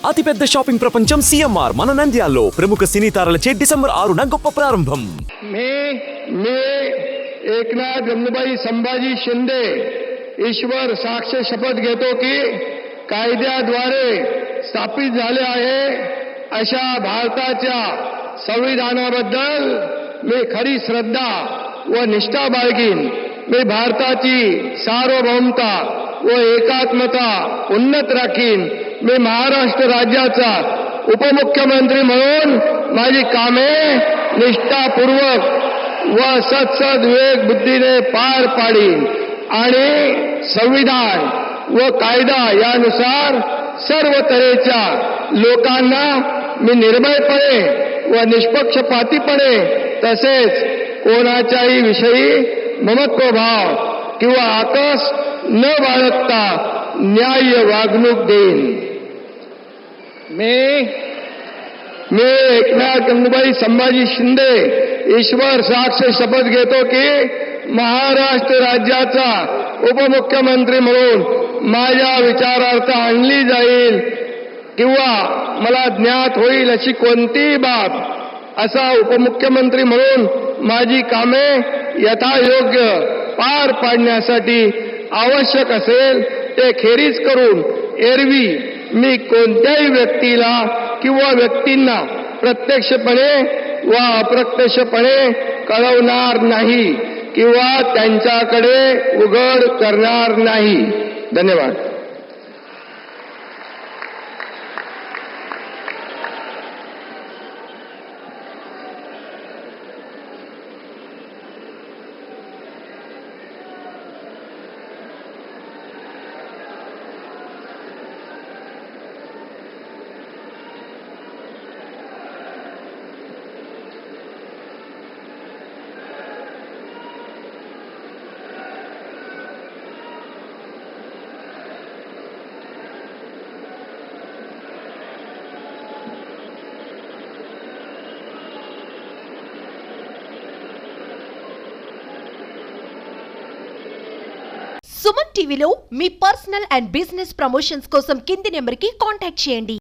అతిపెద్ద షాపింగ్ ప్రపంచం సిఎంఆర్ మన నంద్యాలలో ప్రముఖ సినీ తారలచే డిసెంబర్ 6న గొప్ప ప్రారంభం. मी एकनाथ गंगूबाई संभाजी शिंदे ईश्वर साक्ष शपथ घेतो की कायद्याद्वारे स्थापित झाले आहे अशा भारताच्या संविधानाबद्दल मी खरी श्रद्धा व निष्ठा बाळगीन. मी भारताची सार्वभौमता व एकात्मता उन्नत राखीन. मी महाराष्ट्र राज्याचा उपमुख्यमंत्री म्हणून माझी कामे निष्ठापूर्वक व सत्सद विवेक बुद्धीने पार पाडीन आणि संविधान व कायदा यानुसार सर्व तऱ्हेच्या लोकांना मी निर्भयपणे व निष्पक्षपातीपणे तसेच कोणाच्याही विषयी ममत्वभाव किंवा आकस न बाळगता न्याय्य वागणूक देईन. मी एकनाथ गंगूबाई संभाजी शिंदे ईश्वर साक्ष शपथ घेतो की महाराष्ट्र राज्याचा उपमुख्यमंत्री म्हणून माझ्या विचारार्थ आणली जाईल किंवा मला ज्ञात होईल अशी कोणतीही बाब असा उपमुख्यमंत्री म्हणून माझी कामे यथायोग्य पार पाडण्यासाठी आवश्यक असेल ते खेरीज करून एरवी मी कोणत्याही व्यक्तीला किंवा व्यक्तींना प्रत्यक्षपणे व अप्रत्यक्षपणे कळवणार नाही किंवा त्यांच्याकडे उघड करणार नाही. धन्यवाद. సుమన్ టీవీలో మీ పర్సనల్ అండ్ బిజినెస్ ప్రమోషన్స్ కోసం కింది నెంబర్కి కాంటాక్ట్ చేయండి.